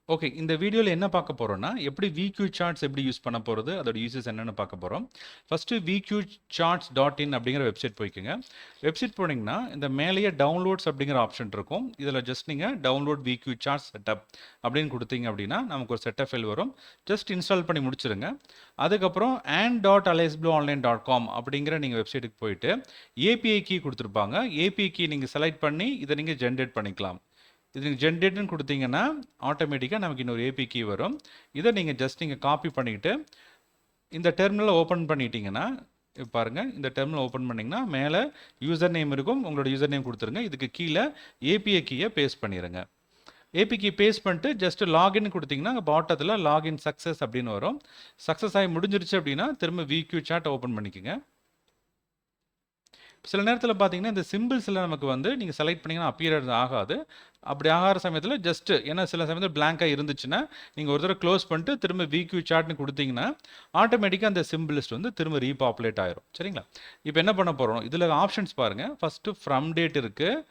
Okay. இந்த வீடியோல என்ன பார்க்க போறோம்னா, எப்படி VQ சார்ட்ஸ் எப்படி யூஸ் பண்ண போறது, அதோட யூசஸ் என்னன்னு பார்க்க போறோம். ஃபர்ஸ்ட்டு vqcharts.in அப்படிங்கிற வெப்சைட் போய்க்கங்க. வெப்சைட் போனீங்கன்னா, இந்த மேலேயே டவுன்லோட்ஸ் அப்படிங்கிற ஆப்ஷன் இருக்கும். இதில ஜஸ்ட் நீங்க டவுன்லோட் VQ சார்ட்ஸ் செட்டப் அப்படின்னு குடுத்தீங்க அப்படின்னா, நமக்கு ஒரு செட்டப் ஃபைல் வரும். ஜஸ்ட் இன்ஸ்டால் பண்ணி முடிச்சிருங்க. அதுக்கப்புறம் and.alsblueonline.com அப்படிங்கிற நீங்க வெப்சைட்டுக்கு போயிட்டு, API கீ குடுத்திருப்பாங்க. API கீ நீங்க செலக்ட் பண்ணி, இத நீங்க ஜெனரேட் பண்ணிக்கலாம். இது நீங்கள் ஜென்ரேட்னு கொடுத்தீங்கன்னா ஆட்டோமேட்டிக்காக நமக்கு இன்னொரு ஏபி கீ வரும். இதை நீங்கள் ஜஸ்ட் நீங்கள் காப்பி பண்ணிக்கிட்டு இந்த டெர்மினலை ஓப்பன் பண்ணிட்டீங்கன்னா பாருங்கள், இந்த டெர்மினல் ஓப்பன் பண்ணிங்கன்னா மேலே யூசர் நேம் இருக்கும். உங்களோட யூசர் நேம் கொடுத்துருங்க. இதுக்கு கீழே ஏபிஐ கீயை பேஸ்ட் பண்ணிடுங்க. ஏபி கீ பேஸ்ட் பண்ணிட்டு ஜஸ்ட் லாகின் கொடுத்தீங்கன்னா அங்கே பாட்டத்தில் லாகின் சக்ஸஸ் அப்படின்னு வரும். சக்ஸஸ் ஆகி முடிஞ்சிருச்சு அப்படின்னா திரும்ப VQ சார்ட் ஓப்பன் பண்ணிக்கோங்க. சில நேரத்தில் பார்த்தீங்கன்னா இந்த சிம்பிள்ஸில் நமக்கு வந்து நீங்கள் செலக்ட் பண்ணிங்கன்னா அப்பியர் ஆகாது. அப்படி ஆகாத சமயத்தில் ஜஸ்ட் ஏன்னா சில சமயத்தில் பிளாங்காக இருந்துச்சுன்னா நீங்கள் ஒரு தடவை க்ளோஸ் பண்ணிட்டு திரும்ப VQ சார்ட்னு கொடுத்தீங்கன்னா ஆட்டோமேட்டிக்காக அந்த சிம்பிள் லிஸ்ட் வந்து திரும்ப ரீபாப்புலேட் ஆயிரும். சரிங்களா? இப்போ என்ன பண்ண போகிறோம், இதில் ஆப்ஷன்ஸ் பாருங்கள். ஃபஸ்ட்டு ஃப்ரம் டேட் இருக்குது,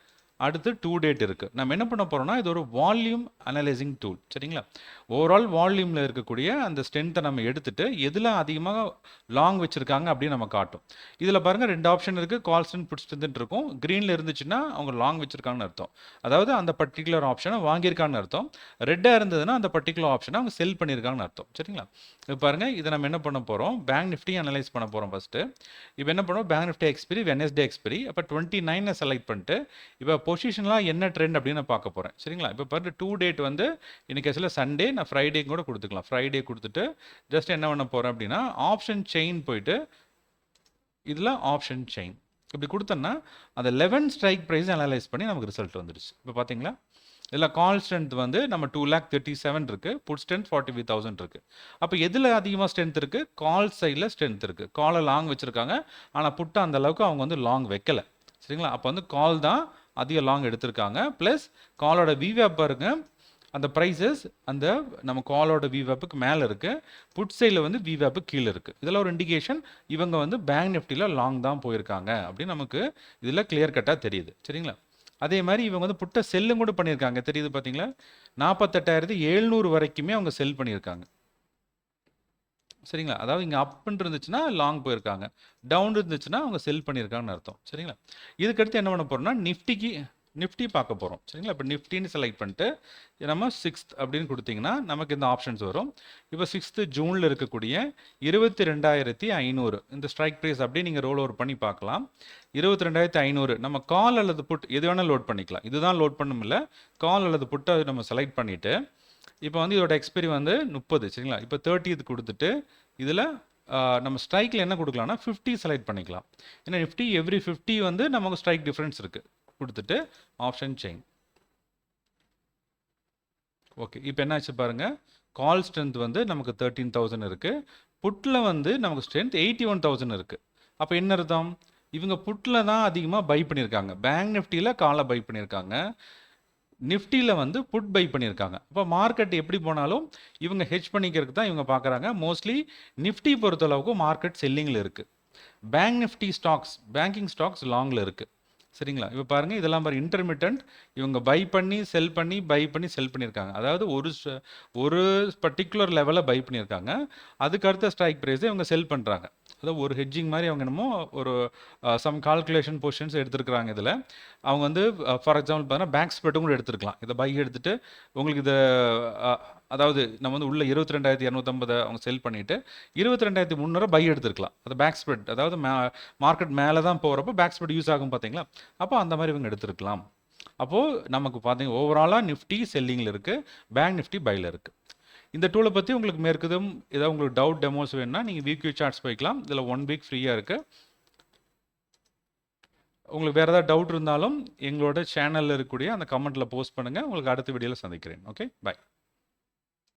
அடுத்து டு டேட் இருக்குது. நம்ம என்ன பண்ண போகிறோம்னா இது ஒரு வால்யூம் அனலைசிங் டூல். சரிங்களா? ஓவரால் வால்யூமில் இருக்கக்கூடிய அந்த ஸ்ட்ரென்த்தை நம்ம எடுத்துட்டு எதில் அதிகமாக லாங் வச்சுருக்காங்க அப்படின்னு நம்ம காட்டும். இதில் பாருங்கள் 2 ஆப்ஷன் இருக்குது. கால் ஸ்ட்ரென்த் புட் ஸ்ட்ரென்த் இருக்கும். க்ரீனில் இருந்துச்சுன்னா அவங்க லாங் வச்சுருக்காங்கன்னு அர்த்தம். அதாவது அந்த பர்டிகுலர் ஆப்ஷனை வாங்கியிருக்காங்கன்னு அர்த்தம். ரெட்டாக இருந்ததுன்னா அந்த பர்டிகுலர் ஆப்ஷனை அவங்க செல் பண்ணியிருக்காங்கன்னு அர்த்தம். சரிங்களா? இப்போ பாருங்கள், இதை நம்ம என்ன பண்ண போகிறோம், பேங்க் நிஃப்டி அனலைஸ் பண்ண போகிறோம் ஃபஸ்ட்டு. இப்போ என்ன பண்ணுவோம், bank Nifty expiry Wednesday expiry. அப்போ 29 செலக்ட் பண்ணிட்டு இப்போ பொசிஷன்லாம் என்ன ட்ரெண்ட் அப்படின்னு நான் பார்க்க போகிறேன். சரிங்களா? இப்போ பாருங்கள், டூ டேட் வந்து இன்னைக்கு ஆக்சுவலாக சண்டே, நான் ஃப்ரைடே கூட கொடுத்துக்கலாம். ஃப்ரைடே கொடுத்துட்டு ஜஸ்ட் என்ன பண்ண போகிறேன் அப்படின்னா ஆப்ஷன் செயின் போயிட்டு இதில் ஆப்ஷன் செயின் இப்படி கொடுத்தோன்னா அந்த 11 ஸ்ட்ரைக் ப்ரைஸ் அனலைஸ் பண்ணி நமக்கு ரிசல்ட் வந்துடுச்சு. இப்போ பார்த்தீங்களா? இதில் கால் ஸ்ட்ரென்த் வந்து நம்ம 2,37,000 இருக்குது, புட் ஸ்ட்ரென்த் 45,000 இருக்குது. அப்போ எதில் அதிகமாக ஸ்ட்ரென்த் இருக்குது, கால் சைடில் ஸ்ட்ரென்த் இருக்குது. காலை லாங் வச்சுருக்காங்க, ஆனால் புட்டை அந்த அளவுக்கு அவங்க வந்து லாங் வைக்கலை. சரிங்களா? அப்போ வந்து கால் தான் அதிக லாங் எடுத்திருக்காங்க. ப்ளஸ் காலோட விவேப் பாருங்க, அந்த ப்ரைஸஸ் அந்த நம்ம காலோட விவேப்புக்கு மேலே இருக்குது, புட் சைடில் வந்து விவேப்பு கீழே இருக்குது. இதெல்லாம் ஒரு இண்டிகேஷன் இவங்க வந்து பேங்க் நிஃப்டியில் லாங் தான் போயிருக்காங்க அப்படின்னு நமக்கு இதில் கிளியர் கட்டாக தெரியுது. சரிங்களா? அதே மாதிரி இவங்க வந்து புட்டை செல்லும் கூட பண்ணியிருக்காங்க. தெரியுது பார்த்தீங்களா? 48,700 வரைக்குமே அவங்க செல் பண்ணியிருக்காங்க. சரிங்களா? அதாவது இங்கே அப்ன்னு இருந்துச்சுன்னா லாங் போயிருக்காங்க, டவுன் இருந்துச்சுன்னா அவங்க செல் பண்ணியிருக்காங்கன்னு அர்த்தம். சரிங்களா? இதுக்கடுத்து என்ன பண்ண போகிறோம்னா நிஃப்டி பார்க்க போகிறோம். சரிங்களா? இப்போ நிஃப்டின்னு செலக்ட் பண்ணிட்டு நம்ம 6th அப்படின்னு கொடுத்தீங்கன்னா நமக்கு இந்த ஆப்ஷன்ஸ் வரும். இப்போ 6th ஜூனில் இருக்கக்கூடிய 22,500 இந்த ஸ்ட்ரைக் ப்ரைஸ் அப்படியே நீங்கள் ரோல் ஓவர் பண்ணி பார்க்கலாம். 22,500 நம்ம கால் அல்லது புட் எது வேணால் லோட் பண்ணிக்கலாம். இதுதான் லோட் பண்ணும் இல்லை, கால் அல்லது புட்டை நம்ம செலக்ட் பண்ணிவிட்டு இப்போ வந்து இதோட எக்ஸ்பைரி வந்து 30. சரிங்களா? இப்போ 30th கொடுத்துட்டு இதில் நம்ம ஸ்ட்ரைக்கில் என்ன கொடுக்கலாம்னா 50 செலக்ட் பண்ணிக்கலாம். ஏன்னா நிஃப்டி எவ்ரி 50 வந்து நமக்கு ஸ்ட்ரைக் டிஃப்ரென்ஸ் இருக்குது. கொடுத்துட்டு ஆப்ஷன் செயின். ஓகே, இப்போ என்ன ஆச்சு பாருங்கள், கால் ஸ்ட்ரென்த் வந்து நமக்கு 13,000 இருக்குது, புட்டில் வந்து நமக்கு ஸ்ட்ரென்த் 81,000 இருக்குது. அப்போ என்ன அர்த்தம், இவங்க புட்டில் தான் அதிகமாக பை பண்ணியிருக்காங்க. பேங்க் நிஃப்டியில் காலை பை பண்ணியிருக்காங்க, நிஃப்டியில் வந்து புட் பை பண்ணியிருக்காங்க. அப்போ மார்க்கெட் எப்படி போனாலும் இவங்க ஹெட்ஜ் பண்ணிக்கிறதுக்கு தான் இவங்க பார்க்குறாங்க. மோஸ்ட்லி நிஃப்டி பொறுத்தளவுக்கு மார்க்கெட் செல்லிங்கில் இருக்குது. Bank Nifty stocks, banking stocks லாங்கில் இருக்குது. சரிங்களா? இப்போ பாருங்கள், இதெல்லாம் பாரு இன்டர்மிட்டன்ட். இவங்க பை பண்ணி செல் பண்ணி பை பண்ணி செல் பண்ணியிருக்காங்க. அதாவது ஒரு பர்டிகுலர் லெவலில் பை பண்ணியிருக்காங்க, அதுக்கு அடுத்த ஸ்ட்ரைக் ப்ரைஸை இவங்க செல் பண்ணுறாங்க. அதாவது ஒரு ஹெட்ஜிங் மாதிரி அவங்க என்னமோ ஒரு சம் கால்குலேஷன் பொசிஷன்ஸ் எடுத்துருக்குறாங்க. இதில் அவங்க வந்து ஃபார் எக்ஸாம்பிள் பார்த்தீங்கன்னா பேங்க் ஸ்ப்ரெட்டும் கூட எடுத்துருக்கலாம். இதை பை எடுத்துகிட்டு உங்களுக்கு இதை அதாவது நம்ம வந்து உள்ள 22,250 அவங்க செல் பண்ணிவிட்டு 22,300 பை எடுத்துருக்கலாம். அது பேக் ஸ்ப்ரெட், அதாவது மார்க்கெட் மேலே தான் போகிறப்போ பேக் ஸ்ப்ரெட் யூஸ் ஆகும் பார்த்தீங்களா? அப்போ அந்த மாதிரி இவங்க எடுத்துருக்கலாம். அப்போது நமக்கு பார்த்தீங்க ஓவராலாக நிஃப்டி செல்லிங்கில் இருக்குது, பேங்க் நிஃப்டி பையில் இருக்குது. இந்த டூலை பற்றி உங்களுக்கு மேற்கதும் ஏதாவது உங்களுக்கு டவுட் டெமோஸ் வேணும்னா நீங்கள் VQ சார்ட்ஸ் போய்க்கலாம். இதில் 1 வீக் ஃப்ரீயாக இருக்குது. உங்களுக்கு வேறு ஏதாவது டவுட் இருந்தாலும் எங்களோட சேனலில் இருக்கக்கூடிய அந்த கமெண்ட்டில் போஸ்ட் பண்ணுங்கள். உங்களுக்கு அடுத்த வீடியோவில் சந்திக்கிறேன். Okay, by.